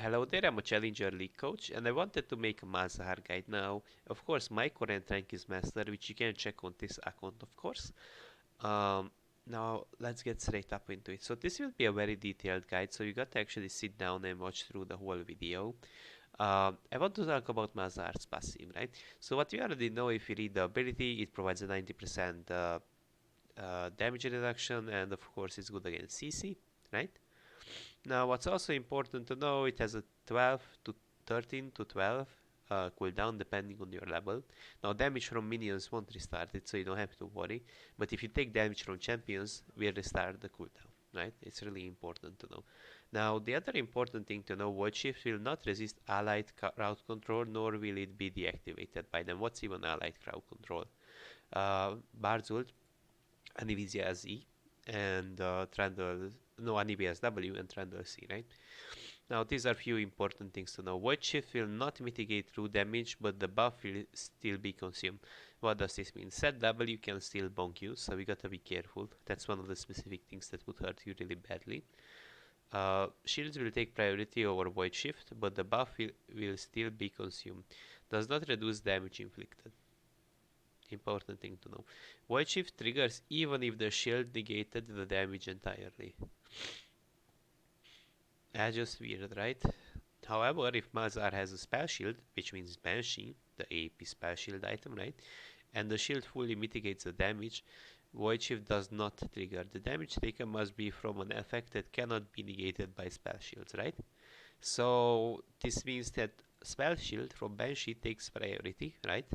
Hello there, I'm a Challenger League coach and I wanted to make a Malzahar guide now. Of course, my current rank is Master, which you can check on this account, of course. Um, Now, let's get straight up into it. So this will be a very detailed guide, so you got to actually sit down and watch through the whole video. I want to talk about Malzahar's passive, right? So what we already know, if you read the ability, it provides a 90% damage reduction, and of course it's good against CC, right? Now, what's also important to know, it has a 12 to 13 to 12 cooldown depending on your level. Now, damage from minions won't restart it, so you don't have to worry. But if you take damage from champions, we'll restart the cooldown, right? It's really important to know. Now, the other important thing to know, Void Shift will not resist allied crowd control, nor will it be deactivated by them. What's even allied crowd control? Bard's ult, Anivizia as E, and Trundle, no, Anivia as W and Trundle C, right? Now, these are few important things to know. Void Shift will not mitigate true damage, but the buff will still be consumed. What does this mean? Set W can still bonk you, so we gotta be careful. That's one of the specific things that would hurt you really badly. Shields will take priority over Void Shift, but the buff will still be consumed. Does not reduce damage inflicted. Important thing to know. Void Shift triggers even if the shield negated the damage entirely. That's just weird, right? However, if Malzahar has a spell shield, which means Banshee, the AP spell shield item, right? And the shield fully mitigates the damage, Void Shift does not trigger. The damage taken must be from an effect that cannot be negated by spell shields, right? So this means that spell shield from Banshee takes priority, right?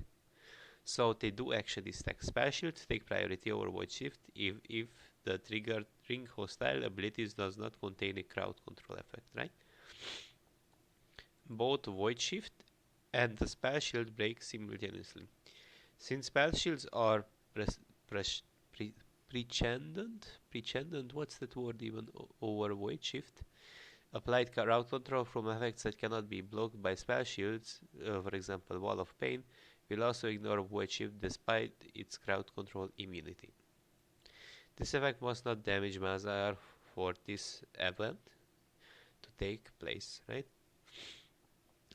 So they do actually stack. Spell shields take priority over Void Shift if the triggered ring hostile abilities does not contain a crowd control effect, right? Both Void Shift and the spell shield break simultaneously. Since spell shields are pres- pretendant, what's that word even, over Void Shift, applied crowd control from effects that cannot be blocked by spell shields, for example Wall of Pain, will also ignore Void Shift despite its crowd control immunity. This effect must not damage Malzahar for this event to take place, right?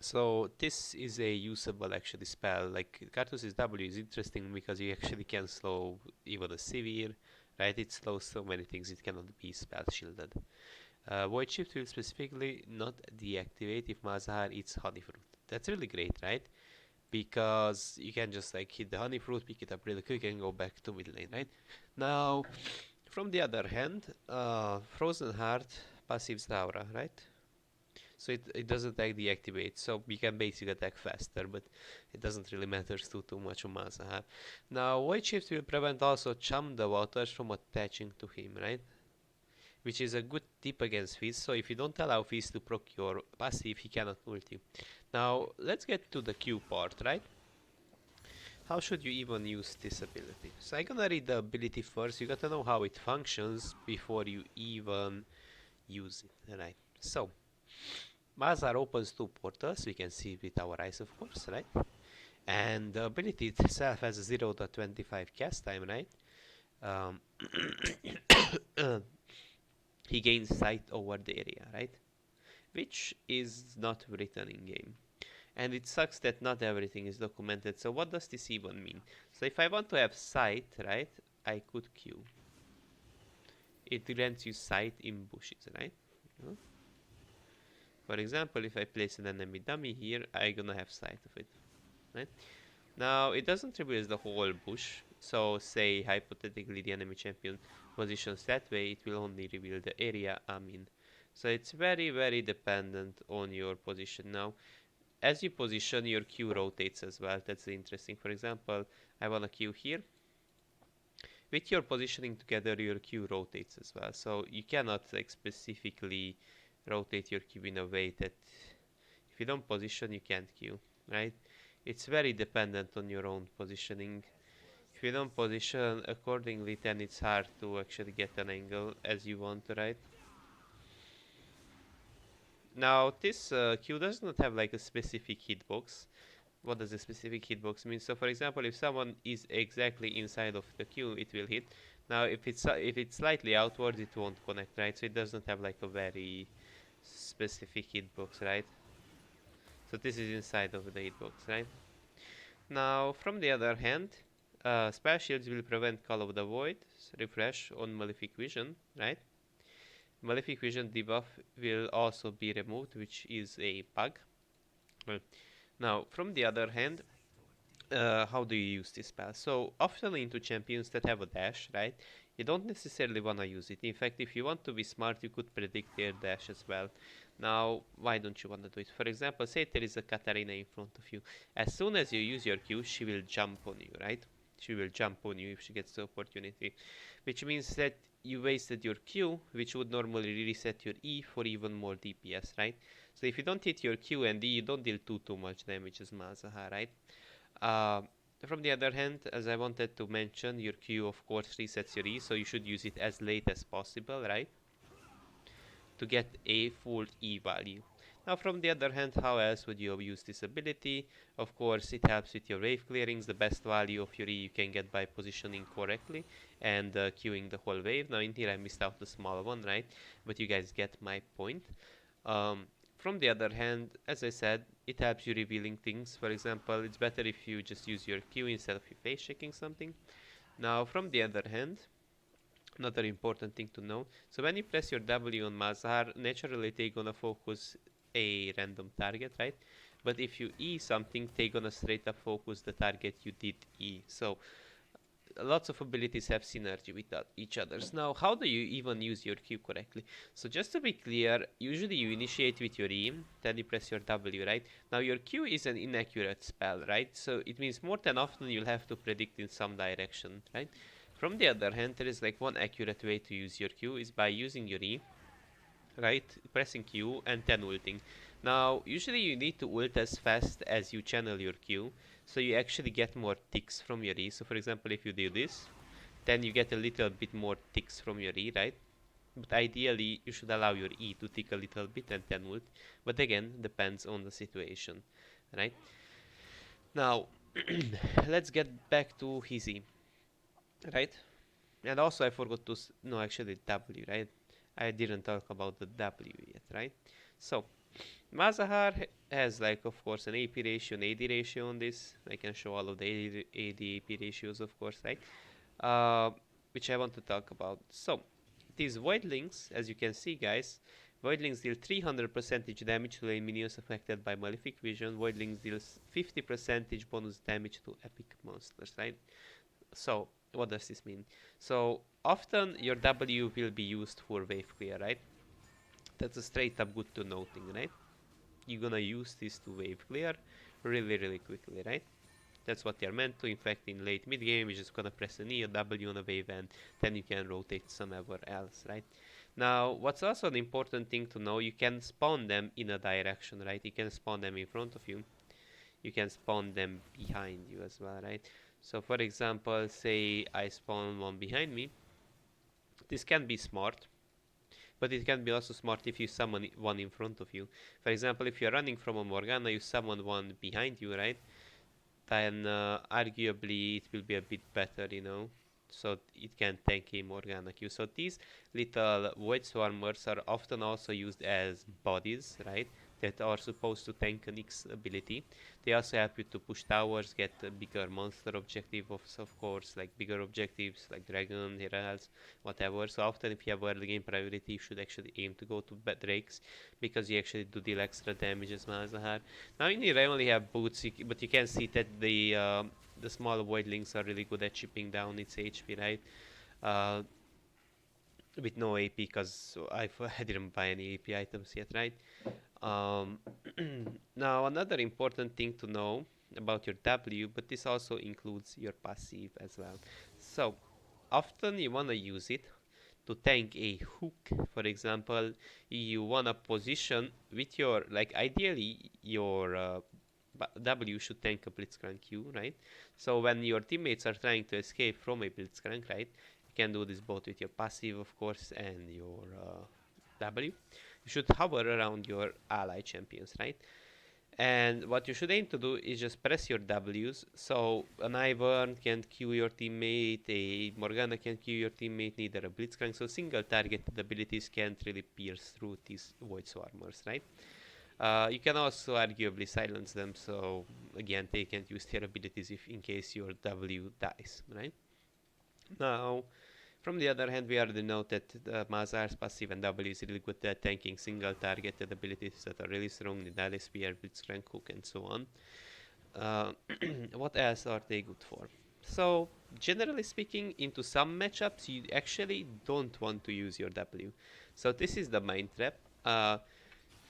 So this is a usable actually spell. Like Cartus's W is interesting because you actually can slow even a severe, right? It slows so many things it cannot be spell shielded. Void Shift will specifically not deactivate if Malzahar eats honey fruit. That's really great, right? Because you can just like hit the honey fruit, pick it up really quick, and go back to mid lane, right? Now, from the other hand, Frozen Heart passives Aura, right? So it doesn't attack deactivate, so we can basically attack faster, but it doesn't really matter too much on Malzahar. Now, Void Shift will prevent also Chum the Waters from attaching to him, right? Which is a good tip against Fizz, so if you don't allow Fizz to proc your passive, he cannot ulti. Now, let's get to the Q part, right? How should you even use this ability? So I'm gonna read the ability first. You gotta know how it functions before you even use it, right? So, Malzahar opens two portals, we can see it with our eyes, of course, right? And the ability itself has a 0 to 25 cast time, right? Um, he gains sight over the area, right? Which is not written in game. And it sucks that not everything is documented. So what does this even mean? So if I want to have sight, right, I could Q. It grants you sight in bushes, right? For example, if I place an enemy dummy here, I'm gonna have sight of it, right? Now, it doesn't reveal the whole bush, so say hypothetically the enemy champion positions that way, it will only reveal the area I'm in. So it's very dependent on your position. Now, as you position, your Q rotates as well. That's interesting. For example, I want a Q here. With your positioning together, your Q rotates as well. So you cannot like specifically rotate your Q in a way that if you don't position, you can't Q, right? It's very dependent on your own positioning. If you don't position accordingly, then it's hard to actually get an angle as you want, right? Now, this Q does not have like a specific hitbox. What does a specific hitbox mean? So, for example, if someone is exactly inside of the Q, it will hit. Now, if it's slightly outwards, it won't connect, right? So it doesn't have like a very specific hitbox, right? So this is inside of the hitbox, right? Now, from the other hand, spell shields will prevent Call of the Void, refresh on Malefic Vision, right? Malefic Vision debuff will also be removed, which is a bug. Well, now, from the other hand, how do you use this spell? So often into champions that have a dash, right? You don't necessarily want to use it. In fact, if you want to be smart, you could predict their dash as well. Now, why don't you want to do it? For example, say there is a Katarina in front of you. As soon as you use your Q, she will jump on you, right? She will jump on you if she gets the opportunity. Which means that you wasted your Q, which would normally reset your E for even more DPS, right? So if you don't hit your Q and E, you don't deal too much damage as Malzahar, right? Uh, from the other hand, as I wanted to mention, your Q of course resets your E, so you should use it as late as possible, right? To get a full E value. Now from the other hand, how else would you use this ability? Of course, it helps with your wave clearings. The best value of your E you can get by positioning correctly and queuing the whole wave. Now in here I missed out the small one, right? But you guys get my point. Um, from the other hand, as I said, it helps you revealing things. For example, it's better if you just use your Q instead of your face checking something. Now, from the other hand, another important thing to know. So when you press your W on Malzahar, naturally they're gonna focus a random target, right? But if you E something, they're gonna straight up focus the target you did E. So lots of abilities have synergy with each others. Now, how do you even use your Q correctly? So just to be clear, usually you initiate with your E, then you press your W, right? Now your Q is an inaccurate spell, right? So it means more than often you'll have to predict in some direction, right? From the other hand, there is like one accurate way to use your Q is by using your E, right? Pressing Q and then ulting. Now, usually you need to ult as fast as you channel your Q, so you actually get more ticks from your E. So for example, if you do this, then you get a little bit more ticks from your E, right? But ideally, you should allow your E to tick a little bit and then ult. But again, depends on the situation, right? Now, let's get back to his E, right? And also I forgot to, no, actually W, right? I didn't talk about the W yet, right? So, Malzahar has like of course an AP ratio and AD ratio on this. I can show all of the AD AP ratios of course, right? Which I want to talk about. So, these Voidlings, as you can see guys, Voidlings deal 300% damage to lane minions affected by Malefic Vision. Voidlings deals 50% bonus damage to epic monsters, right? So, what does this mean? So, often your W will be used for wave clear, right? That's a straight up good to know thing, right? You're gonna use this to wave clear really quickly, right? That's what they're meant to. In fact, in late mid game, you're just gonna press an E, a W on a wave, and then you can rotate somewhere else, right? Now, what's also an important thing to know, you can spawn them in a direction, right? You can spawn them in front of you. You can spawn them behind you as well, right? So, for example, say I spawn one behind me. This can be smart, but it can be also smart if you summon one in front of you. For example, if you're running from a Morgana, you summon one behind you, right? Then arguably it will be a bit better, you know. So it can tank a Morgana Q. So these little Void Swarmers are often also used as bodies, right? That are supposed to tank an X ability. They also help you to push towers, get a bigger monster objective, of course, like bigger objectives like Dragon, Heralds, whatever. So often if you have early game priority, you should actually aim to go to Drakes because you actually do deal extra damage as Malzahar. Now in here I only have boots, but you can see that the small voidlings are really good at chipping down its HP, right? Uh, with no AP because I didn't buy any AP items yet, right? Um, now another important thing to know about your W, but this also includes your passive as well. So often you wanna use it to tank a hook. For example, you wanna position with your, like ideally your W should tank a Blitzcrank Q, right? So when your teammates are trying to escape from a Blitzcrank, right, you can do this both with your passive, of course, and your W. You should hover around your ally champions, right? And what you should aim to do is just press your W's. So an Ivern can Q your teammate, a Morgana can Q your teammate, neither a Blitzcrank. So single targeted abilities can't really pierce through these Void Swarmers, right? You can also arguably silence them, so again, they can't use their abilities if in case your W dies, right? Now, from the other hand, we already know that Malzahar's passive and W is really good at tanking single targeted abilities that are really strong, Nidale Spear, Blitzcrank Hook, and so on. Uh, what else are they good for? So, generally speaking, into some matchups, you actually don't want to use your W. So this is the mind trap.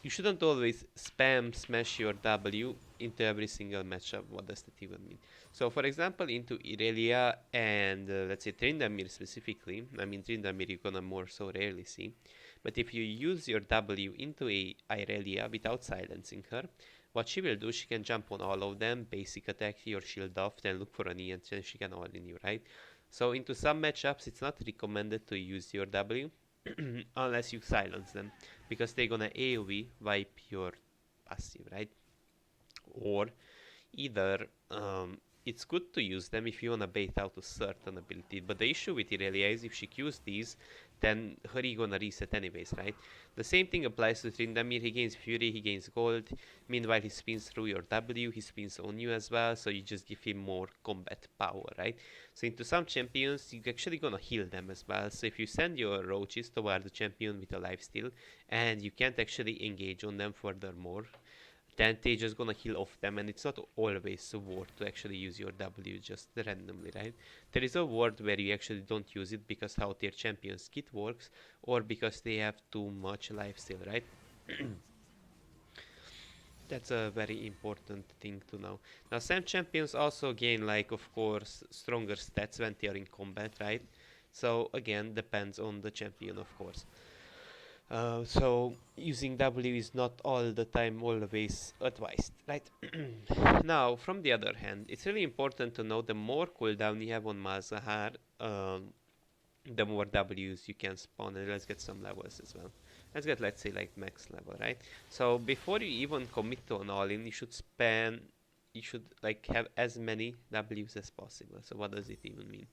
You shouldn't always spam smash your W into every single matchup. What does that even mean? So, for example, into Irelia and let's say Tryndamere specifically, I mean Tryndamere you're gonna more so rarely see, but if you use your W into a Irelia without silencing her, what she will do, she can jump on all of them, basic attack your shield off, then look for an E and then she can all in you, right? So into some matchups it's not recommended to use your W unless you silence them, because they're gonna AoE wipe your passive, right? Or either it's good to use them if you wanna bait out a certain ability, but the issue with Irelia is if she Qs these, then her E gonna reset anyways, right? The same thing applies to Tryndamere. He gains Fury, he gains Gold. Meanwhile, he spins through your W, he spins on you as well, so you just give him more combat power, right? So into some champions, you're actually gonna heal them as well. So if you send your roaches toward the champion with a lifesteal, and you can't actually engage on them furthermore, then they just gonna heal off them, and it's not always worth to actually use your W just randomly, right? There is a word where you actually don't use it because how their champion's kit works, or because they have too much lifesteal, right? That's a very important thing to know. Now, some champions also gain, like, of course, stronger stats when they are in combat, right? So, again, depends on the champion, of course. So using W is not all the time always advised, right? Now, from the other hand, it's really important to know the more cooldown you have on Malzahar, the more Ws you can spawn, and let's get some levels as well. Let's get, let's say, like max level, right? So before you even commit to an all-in, you should like have as many Ws as possible. So what does it even mean?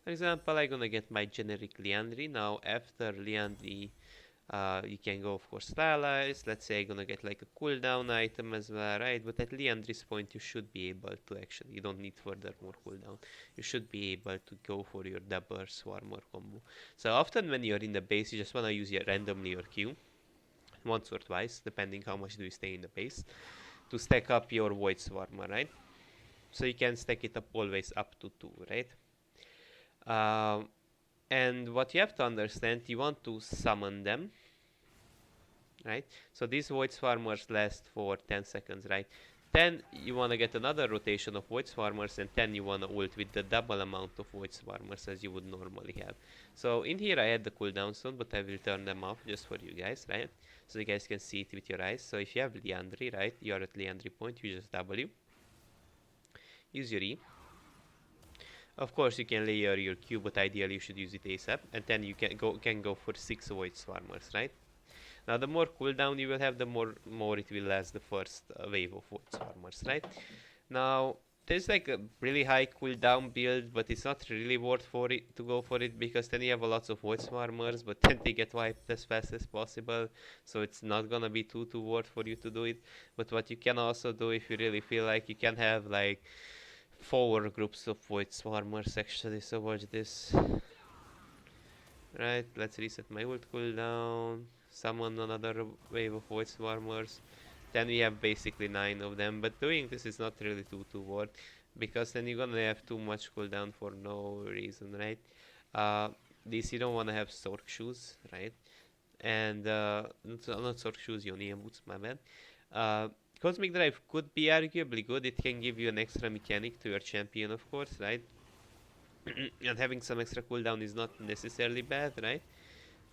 For example, I'm gonna get my generic Liandry. Now after Liandry, you can go, of course, stylize. Let's say I'm gonna get like a cooldown item as well, right? But at Leandry's point, you should be able to actually, you don't need further more cooldown. You should be able to go for your double swarmer combo. So often when you're in the base, you just wanna use your randomly your Q once or twice, depending how much do you stay in the base, to stack up your void swarmer, right? So you can stack it up always up to 2, right? And what you have to understand, you want to summon them, right? So these void swarmers last for 10 seconds, right? Then you want to get another rotation of void swarmers, and then you want to ult with the double amount of void swarmers as you would normally have. So in here I had the cooldown zone, but I will turn them off just for you guys, right? So you guys can see it with your eyes. So if you have Liandry, right, you're at Liandry point, you just W, use your E. Of course you can layer your Q, but ideally you should use it ASAP, and then you can go for 6 void swarmers, right? Now the more cooldown you will have, the more it will last the first wave of void swarmers, right? Now there's like a really high cooldown build, but it's not really worth for it to go for it, because then you have lots of void swarmers, but then they get wiped as fast as possible, so it's not gonna be too worth for you to do it. But what you can also do, if you really feel like, you can have like 4 groups of void swarmers actually. So watch this. Right, let's reset my ult cooldown, summon another wave of void swarmers. Then we have basically 9 of them, but doing this is not really too worth, because then you're gonna have too much cooldown for no reason, right? This, you don't wanna have Stork shoes, right? And not Stork shoes, Yoni boots, my bad. Cosmic Drive could be arguably good. It can give you an extra mechanic to your champion, of course, right? And having some extra cooldown is not necessarily bad, right?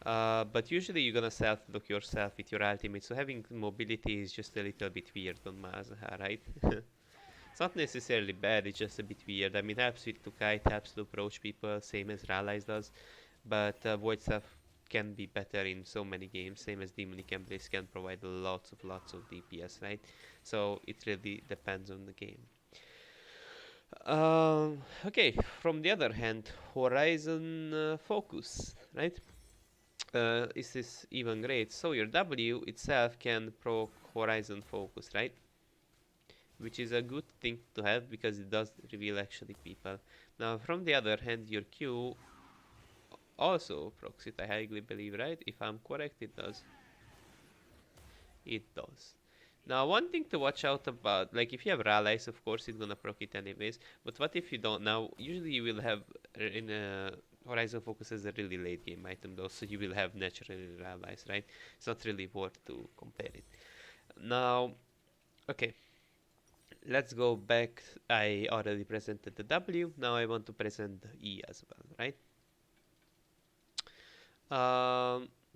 But usually you're gonna self-block yourself with your ultimate, so having mobility is just a little bit weird on Malzahar, right? It's not necessarily bad, it's just a bit weird. I mean, helps with to kite, helps to approach people, same as Rallies does, but Void Self can be better in so many games, same as Demonic Embrace can provide lots of DPS, right? So it really depends on the game. Okay, from the other hand, Horizon Focus, right? Is this even great? So your W itself can proc Horizon Focus, right? Which is a good thing to have because it does reveal actually people. Now, from the other hand, your Q also procs it, I highly believe, right? If I'm correct, it does. It does. Now, one thing to watch out about, like if you have rallies, of course, it's gonna proc it anyways. But what if you don't? Now, usually you will have in a Horizon Focus as a really late game item, though, so you will have naturally rallies, right? It's not really worth to compare it. Now, okay, let's go back. I already presented the W. Now I want to present the E as well, right?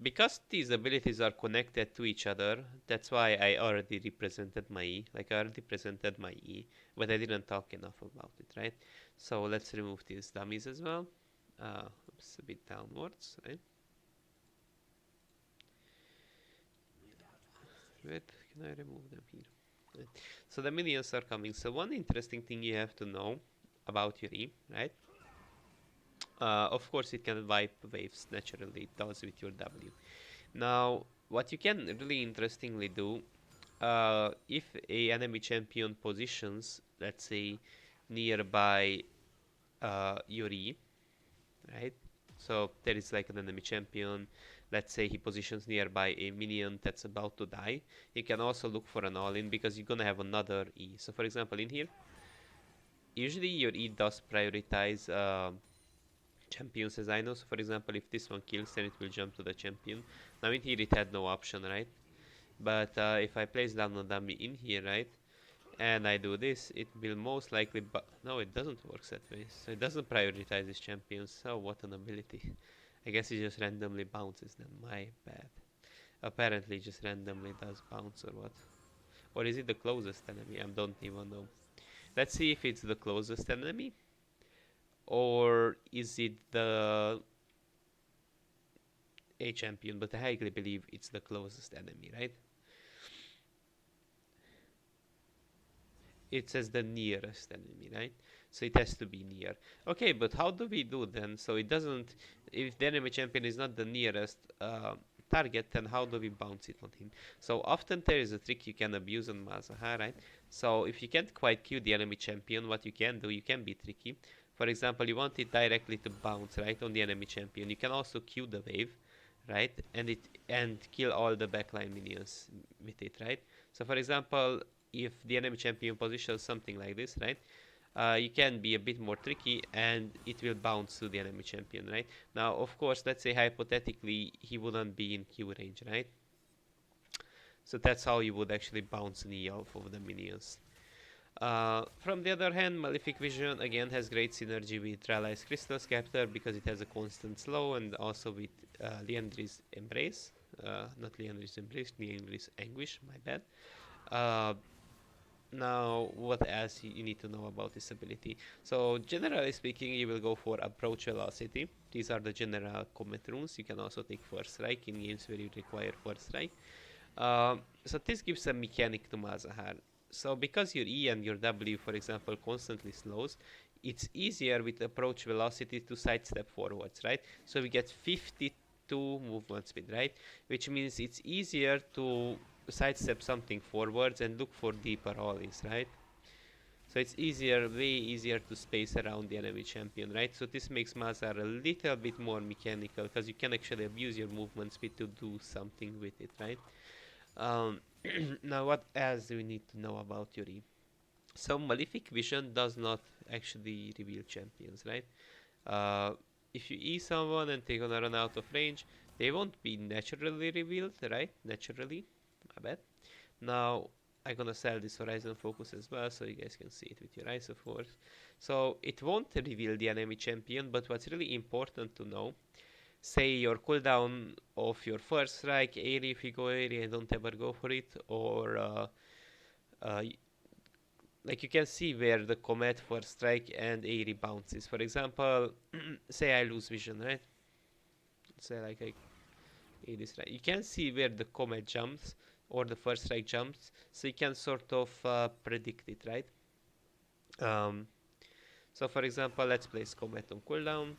Because these abilities are connected to each other, that's why I already represented my E. Like I already presented my E, but I didn't talk enough about it, right? So let's remove these dummies as well. Oops, a bit downwards, right? Wait, can I remove them here? Right. So the minions are coming. So one interesting thing you have to know about your E, right? Of course, it can wipe waves naturally. It does with your W. Now, what you can really interestingly do, if a enemy champion positions, let's say, nearby Yuri, right? So there is like an enemy champion. Let's say he positions nearby a minion that's about to die. You can also look for an all-in because you're gonna have another E. So for example, in here, usually your E does prioritize champions as I know. So for example, if this one kills, then it will jump to the champion. Now in here it had no option, right? But if I place down a dummy in here, right, and I do this, it will most likely... no, it doesn't work that way. So it doesn't prioritize its champions. So what an ability. I guess it just randomly bounces then. My bad. Apparently it just randomly does bounce or what. Or is it the closest enemy? I don't even know. Let's see if it's the closest enemy. Or is it the a champion? But I highly believe it's the closest enemy, right? It says the nearest enemy, right? So it has to be near. Okay, but how do we do then? So it doesn't, if the enemy champion is not the nearest target, then how do we bounce it on him? So often there is a trick you can abuse on Malzahar, right? So if you can't quite kill the enemy champion, what you can do, you can be tricky. For example, you want it directly to bounce, right, on the enemy champion. You can also Q the wave, right, and kill all the backline minions with it, right? So for example, if the enemy champion positions something like this, right, you can be a bit more tricky and it will bounce to the enemy champion, right? Now, of course, let's say hypothetically he wouldn't be in Q range, right? So that's how you would actually bounce knee off of the minions. From the other hand, Malefic Vision again has great synergy with Rally's Crystal Scepter because it has a constant slow, and also with Liandry's Embrace. Not Liandry's Embrace, Liandry's Anguish, my bad. Uh, Now, what else you need to know about this ability? So, generally speaking, you will go for approach velocity. These are the general comet runes. You can also take first strike in games where you require first strike. So this gives a mechanic to Malzahar. So because your E and your W, for example, constantly slows, it's easier with approach velocity to sidestep forwards, right? So we get 52 movement speed, right? Which means it's easier to sidestep something forwards and look for deeper all-ins, right? So it's easier, way easier to space around the enemy champion, right? So this makes Malzahar a little bit more mechanical because you can actually abuse your movement speed to do something with it, right? Um, now, what else do we need to know about Yuri? So, Malefic Vision does not actually reveal champions, right? Uh, if you E someone and they're gonna run out of range, they won't be naturally revealed, right? Naturally, I bet. Now, I'm gonna sell this Horizon Focus as well, so you guys can see it with your eyes, of course. So, it won't reveal the enemy champion, but what's really important to know, say your cooldown of your first strike, Airy if you go Airy and don't ever go for it, or uh, like you can see where the comet for strike and Airy bounces. For example, say I lose vision, right? Say like I It is right. You can see where the comet jumps or the first strike jumps, so you can sort of predict it, right? Um, so for example, let's place comet on cooldown,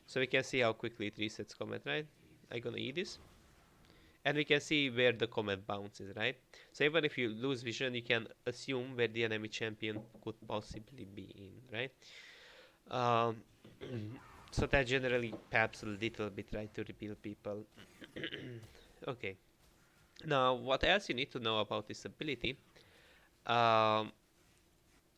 so we can see how quickly it resets comet, right? I'm gonna eat this, and we can see where the comet bounces, right? So even if you lose vision, you can assume where the enemy champion could possibly be in, right? Um, so that generally perhaps a little bit, right, to reveal people. Okay. Now, what else you need to know about this ability? Um,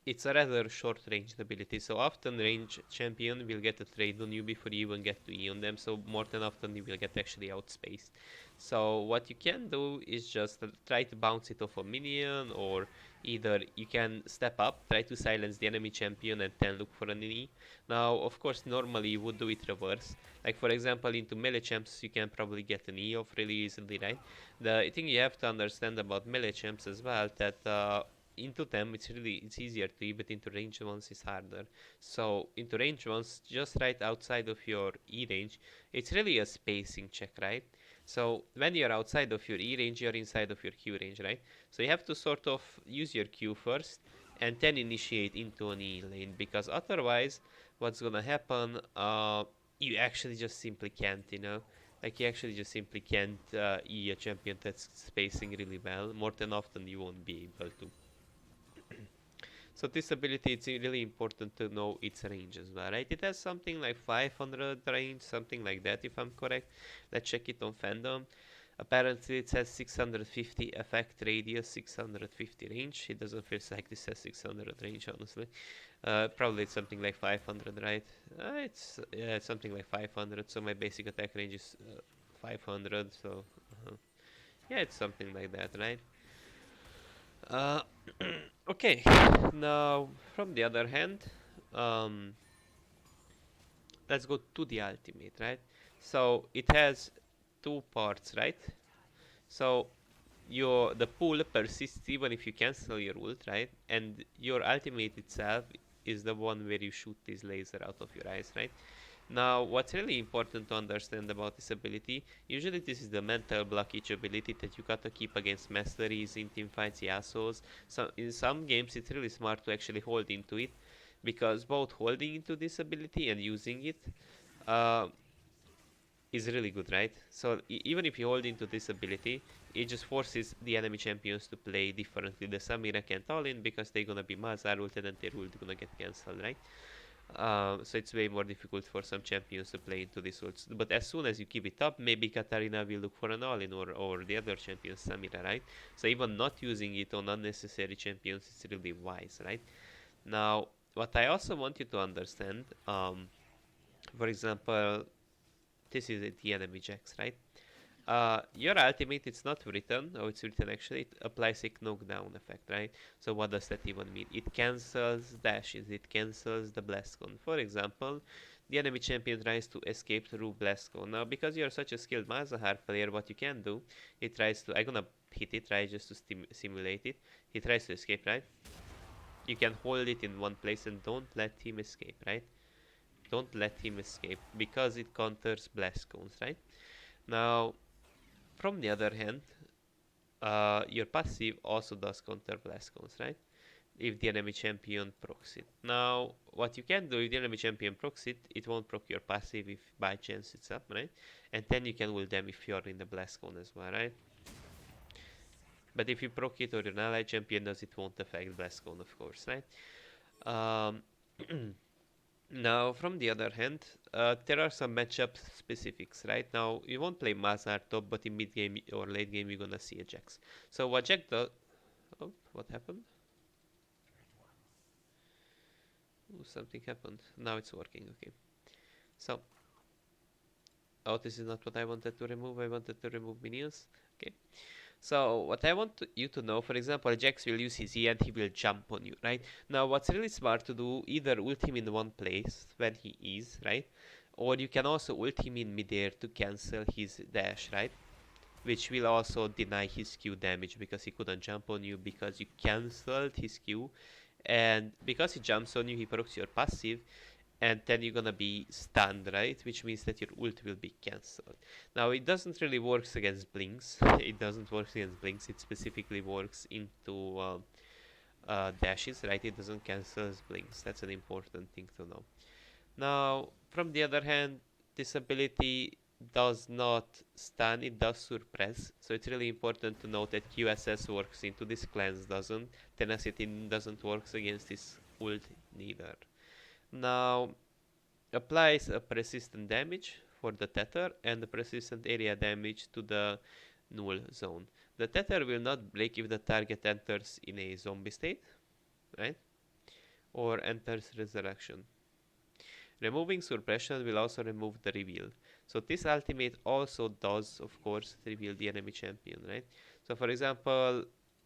it's a rather short ranged ability, so often range champion will get a trade on you before you even get to E on them, so more than often you will get actually outspaced. So what you can do is just try to bounce it off a minion, or either you can step up, try to silence the enemy champion and then look for an E. Now, of course, normally you would do it reverse. Like for example, into melee champs you can probably get an E off really easily, right? The thing you have to understand about melee champs as well, that into them it's easier to, but into range ones it's harder. So into range ones, just right outside of your E range, it's really a spacing check, right? So when you're outside of your E range, you're inside of your Q range, right? So you have to sort of use your Q first and then initiate into an E lane, because otherwise what's gonna happen, you actually just simply can't, you know, like you actually just simply can't E a champion that's spacing really well. More than often you won't be able to. So this ability, it's really important to know its range as well, right? It has something like 500 range, something like that, if I'm correct. Let's check it on fandom. Apparently it says 650 effect radius, 650 range. It doesn't feel like this has 600 range, honestly. Probably it's something like 500, right? It's something like 500, so my basic attack range is 500, so yeah, it's something like that, right? Uh, okay, now from the other hand, um, let's go to the ultimate, right? So it has two parts, right? So your the pool persists even if you cancel your ult, right? And your ultimate itself is the one where you shoot this laser out of your eyes, right? Now, what's really important to understand about this ability, usually this is the mental blockage ability that you gotta keep against masteries in teamfights, Yasuos. So in some games it's really smart to actually hold into it, because both holding into this ability and using it uh, is really good, right? So even if you hold into this ability, it just forces the enemy champions to play differently. The Samira can't all in because they're gonna be Malzahar ulted and their ult gonna get cancelled, right? So it's way more difficult for some champions to play into this ults. But as soon as you keep it up, maybe Katarina will look for an all-in, or the other champion, Samira, right? So even not using it on unnecessary champions is really wise, right? Now, what I also want you to understand, for example, this is the enemy Jax, right? Your ultimate, it's not written, oh, it's written actually, it applies a knockdown effect, right? So what does that even mean? It cancels dashes, it cancels the blast cone. For example, the enemy champion tries to escape through blast cone. Now, because you're such a skilled Malzahar player, what you can do, it tries to, I'm gonna hit it, right, just to simulate it. He tries to escape, right? You can hold it in one place and don't let him escape, right? Don't let him escape, because it counters blast cones, right? Now, from the other hand, your passive also does counter blast cones, right? If the enemy champion procs it. Now, what you can do if the enemy champion procs it, it won't proc your passive if by chance it's up, right? And then you can ult them if you're in the blast cone as well, right? But if you proc it or your ally champion does, it won't affect blast cone, of course, right? Um, Now, from the other hand, there are some matchup specifics, right? Now, you won't play Malzahar top, but in mid game or late game, you're gonna see a Jax. So what Jax does? Oh, what happened? Oh, something happened. Now it's working. Okay. So, oh, this is not what I wanted to remove. I wanted to remove minions. Okay. So what I want you to know, for example, Jax will use his E and he will jump on you, right? Now what's really smart to do, either ult him in one place when he is, right? Or you can also ult him in midair to cancel his dash, right? Which will also deny his Q damage, because he couldn't jump on you because you cancelled his Q. And because he jumps on you, he procs your passive. and then you're gonna be stunned, right? Which means that your ult will be cancelled. Now it doesn't really work against blinks. It doesn't work against blinks. It specifically works into dashes, right? It doesn't cancel blinks. That's an important thing to know. Now, from the other hand, this ability does not stun, it does suppress. So it's really important to note that QSS works into this, cleanse doesn't. Tenacity doesn't work against this ult neither. Now, applies a persistent damage for the tether and the persistent area damage to the null zone. The tether will not break if the target enters in a zombie state, right? Or enters resurrection. Removing suppression will also remove the reveal. So this ultimate also does, of course, reveal the enemy champion, right? So for example,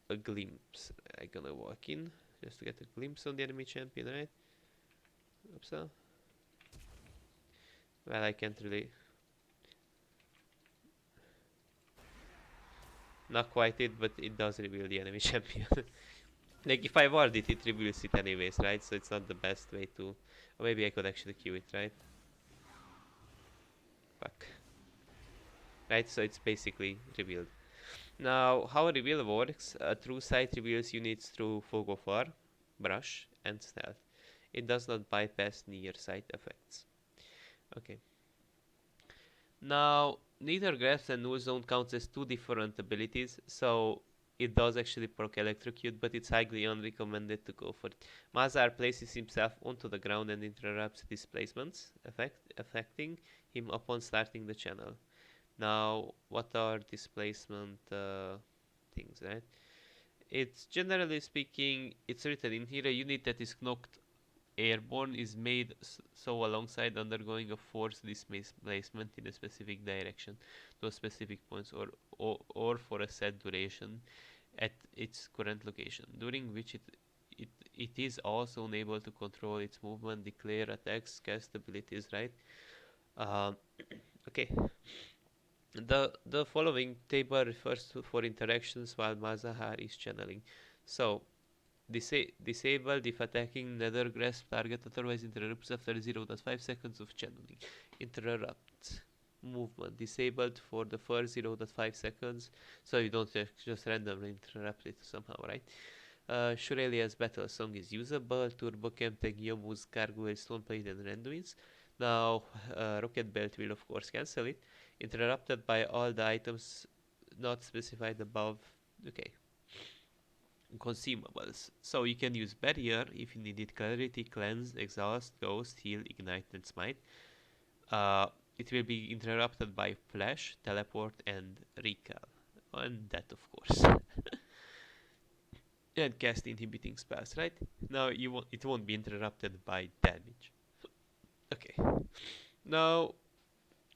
a glimpse. I'm gonna walk in just to get a glimpse on the enemy champion, right? Oops. Well, I can't really. Not quite it, but it does reveal the enemy champion. Like if I ward it, it reveals it anyways, right? So it's not the best way to. Or maybe I could actually queue it, right? Fuck. Right, so it's basically revealed. Now, how a reveal works, a true sight reveals units through Fog of War, Brush, and Stealth. It does not bypass near sight effects. Okay. Now, neither Grasp and Null Zone counts as two different abilities, so it does actually proc Electrocute, but it's highly unrecommended to go for it. Malzahar places himself onto the ground and interrupts displacements, affecting him upon starting the channel. Now, what are displacement things, right? It's generally speaking, it's written in here, a unit that is knocked airborne is made so alongside undergoing a forced displacement in a specific direction to a specific point or for a set duration at its current location, during which it is also unable to control its movement, declare attacks, cast abilities, right? Um, okay. The following table refers to for interactions while Malzahar is channeling. So disabled if attacking nether grasp target, otherwise interrupts after 0.5 seconds of channeling. Interrupt movement disabled for the first 0.5 seconds, so you don't just randomly interrupt it somehow, right? Shurelia's battle song is usable. Turbo Camp, Yomu's Gargoyle, Stoneblade, and Randuin's. Now, Rocket Belt will of course cancel it. Interrupted by all the items not specified above. Okay. Consumables. So you can use Barrier if you needed Clarity, Cleanse, Exhaust, Ghost, Heal, Ignite, and Smite. It will be interrupted by Flash, Teleport, and Recall. And that, of course. And cast inhibiting spells, right? Now it won't be interrupted by damage. Okay. Now,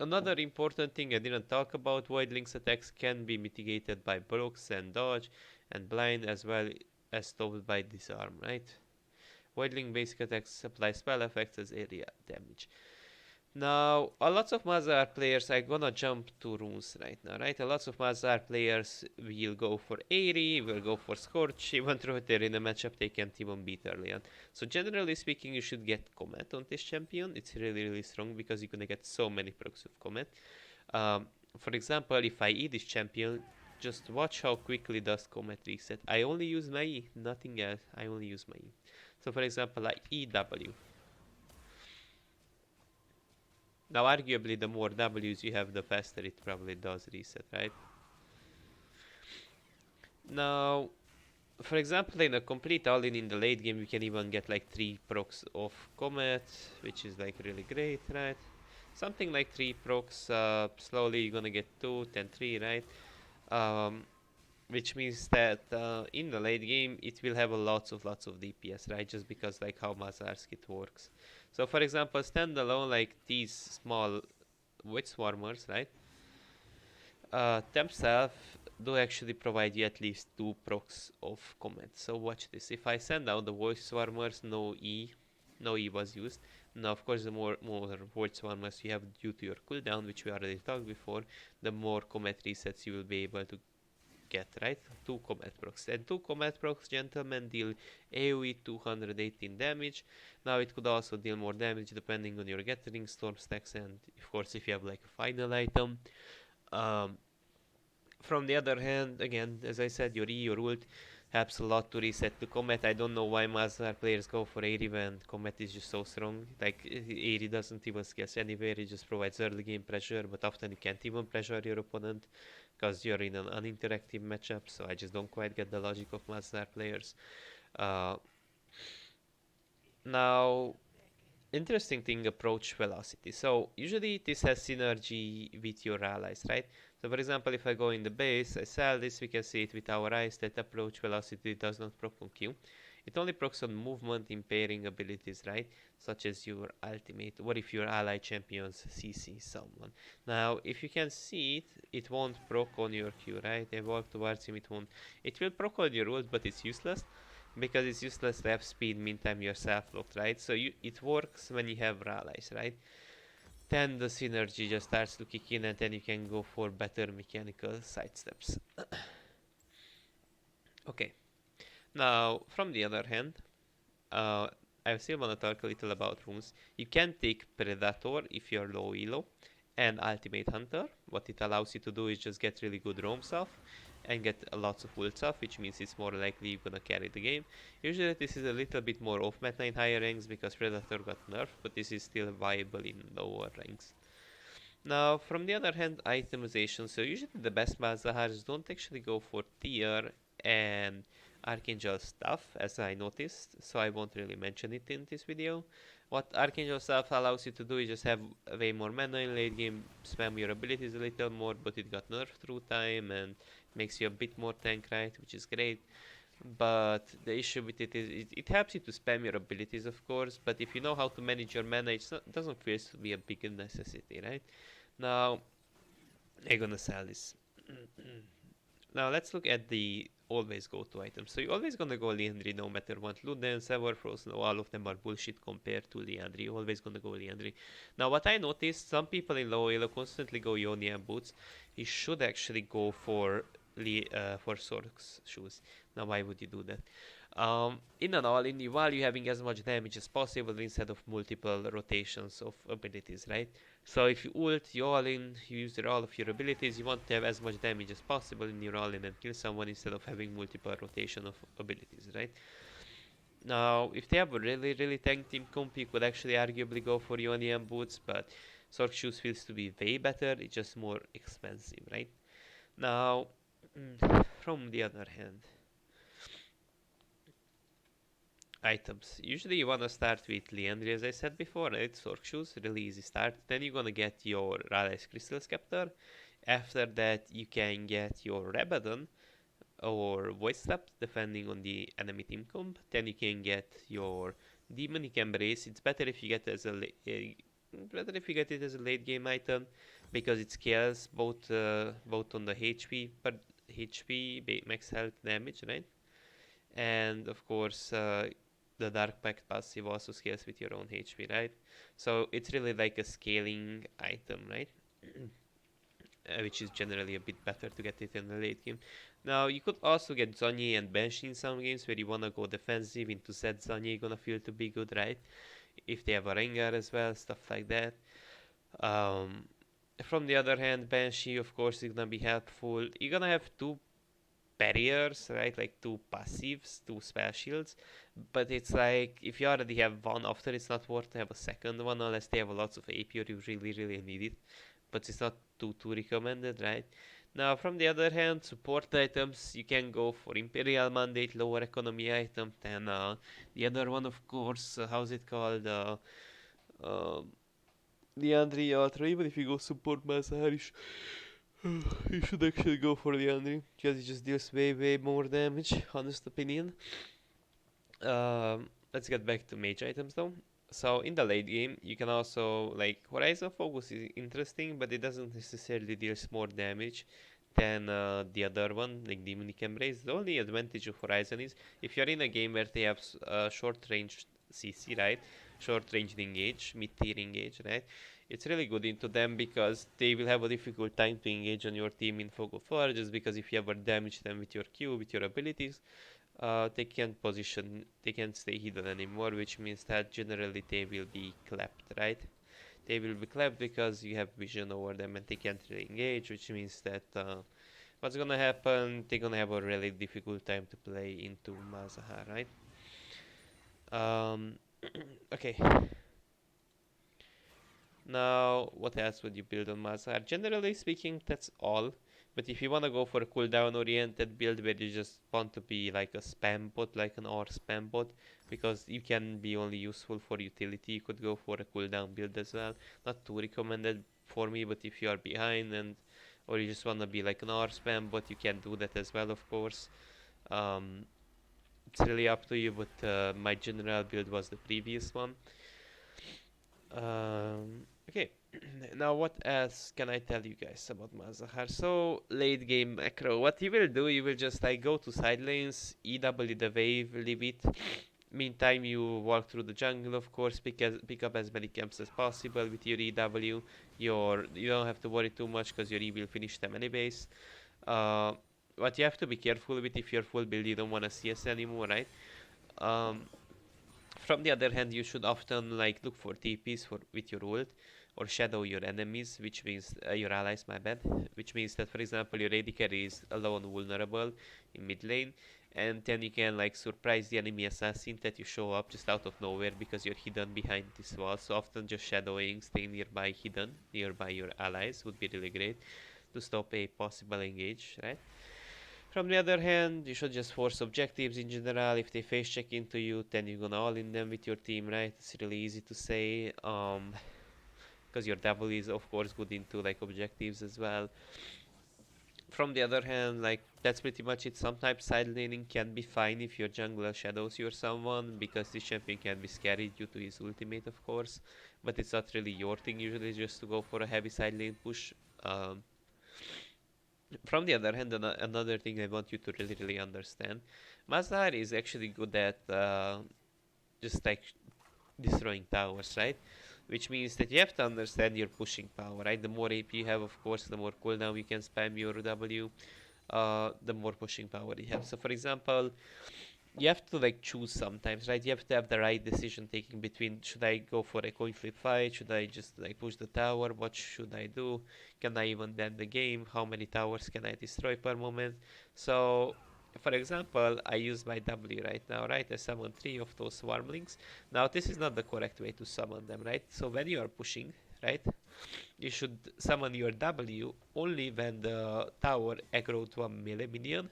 another important thing I didn't talk about, Voidlink's attacks can be mitigated by blocks and dodge and blind as well as stopped by disarm, right? Voidlink basic attacks apply spell effects as area damage. Now, a lot of Malzahar players are gonna jump to runes right now, right? A lot of Malzahar players will go for 80, will go for Scorch, even though they're in a matchup they can't even beat early on. So generally speaking, you should get Comet on this champion. It's really strong because you're gonna get so many procs of Comet. For example, if I E this champion, just watch how quickly does Comet reset. I only use my E, nothing else. I only use my E. So for example, I EW. Now, arguably, the more W's you have, the faster it probably does reset, right? Now, for example, in a complete all-in in the late game, you can even get like 3 procs of Comet, which is like really great, right? Something like 3 procs, slowly you're gonna get 2, then 3, right? Which means that in the late game, it will have lots of DPS, right? Just because like how Malzahar's kit works. So for example, standalone, like these small witch swarmers, right? Themselves do actually provide you at least 2 procs of Comet. So watch this. If I send out the voice swarmers, no E was used. Now, of course, the more voice swarmers you have due to your cooldown, which we already talked before, the more Comet resets you will be able to get, right? 2 combat procs. And 2 combat procs, gentlemen, deal AoE 218 damage. Now it could also deal more damage depending on your Gathering Storm stacks and of course if you have like a final item. Um, from the other hand, again, as I said, your E, your ult helps a lot to reset to combat. I don't know why Malzahar players go for Aerie when combat is just so strong. Like, Aerie doesn't even scarce anywhere, it just provides early game pressure, but often you can't even pressure your opponent because you're in an uninteractive matchup, so I just don't quite get the logic of Malzahar players. Uh, now, interesting thing, approach velocity. So usually this has synergy with your allies, right? So for example, if I go in the base, I sell this, we can see it with our eyes that approach velocity does not proc on Q. It only procs on movement impairing abilities, right? Such as your ultimate, or if your ally champions CC someone. Now, if you can see it, it won't proc on your Q, right? They walk towards him, it won't. It will proc on your ult, but it's useless because it's useless to have speed meantime you're self-locked, right? So it works when you have allies, right? Then the synergy just starts to kick in and then you can go for better mechanical side steps. Okay, now from the other hand, uh, I still want to talk a little about runes. You can take Predator if you're low elo and Ultimate Hunter. What it allows you to do is just get really good roam stuff and get lots of ult stuff, which means it's more likely you're gonna carry the game. Usually this is a little bit more off meta in higher ranks because Predator got nerfed, but this is still viable in lower ranks. Now, from the other hand, itemization. So usually the best Malzahars don't actually go for tier and Archangel stuff, as I noticed, so I won't really mention it in this video. What Archangel stuff allows you to do is just have way more mana in late game, spam your abilities a little more, but it got nerfed through time and makes you a bit more tank, right, which is great. But the issue with it is it helps you to spam your abilities, of course, but if you know how to manage your mana, it doesn't feel to be a big necessity, right? Now, I'm gonna sell this. Now let's look at the always go to items. So you're always gonna go Liandry no matter what. Ludens, Everfrost, no, all of them are bullshit compared to Liandry. You're always gonna go Liandry. Now what I noticed, some people in low elo constantly go Yoni and boots. You should actually go for Sork's shoes. Now why would you do that? In an all-in, while you're having as much damage as possible instead of multiple rotations of abilities, right? So if you ult, you all-in, you use all of your abilities, you want to have as much damage as possible in your all-in and kill someone instead of having multiple rotation of abilities, right? Now, if they have a really tank team comp, you could actually arguably go for Yoni and boots, but Sork shoes feels to be way better, it's just more expensive, right? Now, from the other hand, items. Usually you wanna start with Liandry, as I said before, right? Sork shoes, really easy start. Then you're gonna get your Raleigh Crystal Scepter. After that, you can get your Rabadon or Void Step, depending on the enemy team comp. Then you can get your Demonic Embrace. It's better if you get it as a late game item because it scales both on the HP max health damage, right? And of course, the Dark Pact passive also scales with your own HP, right? So it's really like a scaling item, right? Which is generally a bit better to get it in the late game. Now, you could also get Zonye and Banshee in some games where you wanna go defensive into Zed Zonye, gonna feel to be good, right? If they have a Rengar as well, stuff like that. Um, from the other hand, Banshee, of course, is gonna be helpful. You're gonna have two barriers, right? Like two passives, two spell shields. But it's like if you already have one after, it's not worth to have a second one unless they have lots of AP or you really need it. But it's not too recommended, right? Now, from the other hand, support items, you can go for Imperial Mandate, lower economy item, then the other one, of course, how's it called? The Andre Ultra, even if you go support Malzahar, you should actually go for the Andre, because it just deals way more damage, honest opinion. Let's get back to mage items though. So in the late game, you can also, like, Horizon Focus is interesting, but it doesn't necessarily deals more damage than the other one, like Demonic Embrace. The only advantage of Horizon is if you're in a game where they have short range CC, right? Short range engage, mid tier engage, right? it's really good into them because they will have a difficult time to engage on your team in Fog of War, just because if you ever damage them with your Q, with your abilities, they can't stay hidden anymore, which means that generally they will be clapped, right? They will be clapped because you have vision over them and they can't really engage, which means that what's gonna happen? They're gonna have a really difficult time to play into Malzahar, right? Um, okay. Now, what else would you build on Malzahar? Generally speaking, that's all. But if you want to go for a cooldown oriented build where you just want to be like a spam bot, like an R spam bot, because you can be only useful for utility, you could go for a cooldown build as well. Not too recommended for me, but if you are behind and or you just want to be like an R spam bot, you can do that as well, of course. Um, it's really up to you, but my general build was the previous one. Okay, now what else can I tell you guys about Malzahar? So, late game macro. What you will do, you will just like go to side lanes, EW the wave, leave it. Meantime, you walk through the jungle, of course, pick up as many camps as possible with your EW. You don't have to worry too much because your E will finish them anyways. Uh, what you have to be careful with if you're full build, you don't want to CS anymore, right? Um, from the other hand, you should often like look for TPs for with your ult or shadow your enemies, which means your allies. My bad. Which means that, for example, your AD carry is alone vulnerable in mid lane, and then you can like surprise the enemy assassin that you show up just out of nowhere because you're hidden behind this wall. So often, just shadowing, staying nearby, hidden nearby your allies would be really great to stop a possible engage, right? From the other hand, you should just force objectives in general. If they face check into you, then you're gonna all in them with your team, right? It's really easy to say. Because your double is of course good into like objectives as well. From the other hand, like that's pretty much it. Sometimes side laning can be fine if your jungler shadows you or someone, because this champion can be scary due to his ultimate, of course. But it's not really your thing usually just to go for a heavy side lane push. From the other hand, another thing I want you to really understand, Malzahar is actually good at just like destroying towers, right? Which means that you have to understand your pushing power, right? The more AP you have, of course, the more cooldown you can spam your W, the more pushing power you have. So, for example, you have to like choose sometimes, right? You have to have the right decision taking between, should I go for a coin flip fight? Should I just like push the tower? What should I do? Can I even end the game? How many towers can I destroy per moment? So, for example, I use my W right now, right? I summon 3 of those swarmlings. Now, this is not the correct way to summon them, right? So when you are pushing, right, you should summon your W only when the tower aggro to a melee minion,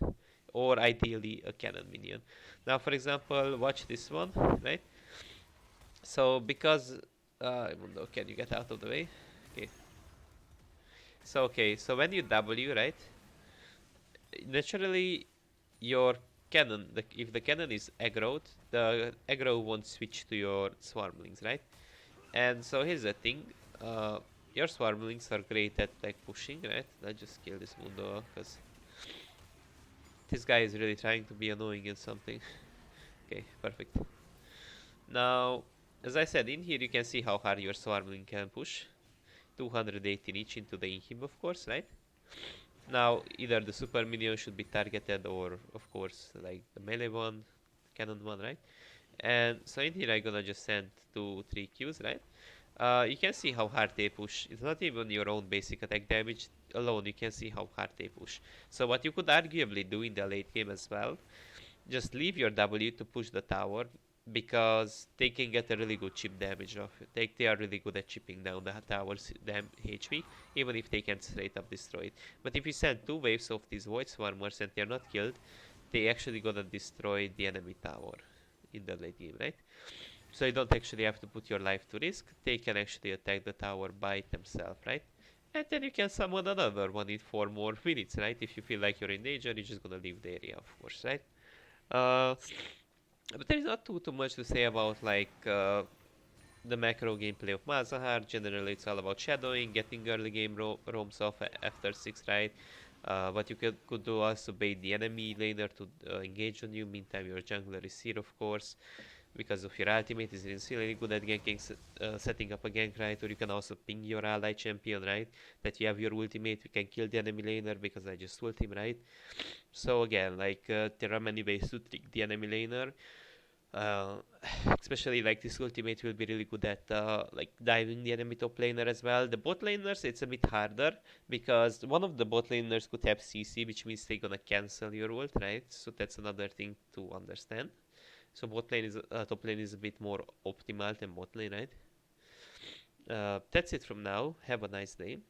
or ideally a cannon minion. Now, for example, watch this one, right? So because Mundo, can you get out of the way? Okay. So when you W, right? Naturally, your cannon, if the cannon is aggroed, the aggro won't switch to your swarmlings, right? And so here's the thing. Uh, your swarmlings are great at like pushing, right? Let's just kill this Mundo because this guy is really trying to be annoying and something. Okay, perfect. Now, as I said, in here you can see how hard your swarmling can push. 218 each into the inhib, of course, right? Now, either the super minion should be targeted or, of course, like the melee one, cannon one, right? And so in here I'm gonna just send 2-3 Qs, right? You can see how hard they push. It's not even your own basic attack damage alone, you can see how hard they push. So what you could arguably do in the late game as well, just leave your W to push the tower, because they can get a really good chip damage off it. They are really good at chipping down the tower's HP, even if they can't straight up destroy it. But if you send 2 waves of these Void Swarmers and they're not killed, they actually gonna destroy the enemy tower in the late game, right? So you don't actually have to put your life to risk. They can actually attack the tower by themselves, right? And then you can summon another one in 4 more minutes, right? If you feel like you're in danger, you're just gonna leave the area, of course, right? Uh, but there is not too much to say about like the macro gameplay of Malzahar. Generally, it's all about shadowing, getting early game roams off after 6, right? But you could do also bait the enemy laner to engage on you. Meantime, your jungler is here, of course. because of your ultimate is really good at ganking, setting up a gank, right? Or you can also ping your ally champion, right? That you have your ultimate, you can kill the enemy laner because I just ult him, right? So again, like there are many ways to trick the enemy laner. Uh, Especially like this ultimate will be really good at like diving the enemy top laner as well. The bot laners it's a bit harder because one of the bot laners could have CC, which means they're gonna cancel your ult, right? So that's another thing to understand. So bot lane is top lane is a bit more optimal than bot lane, right? That's it from now. Have a nice day.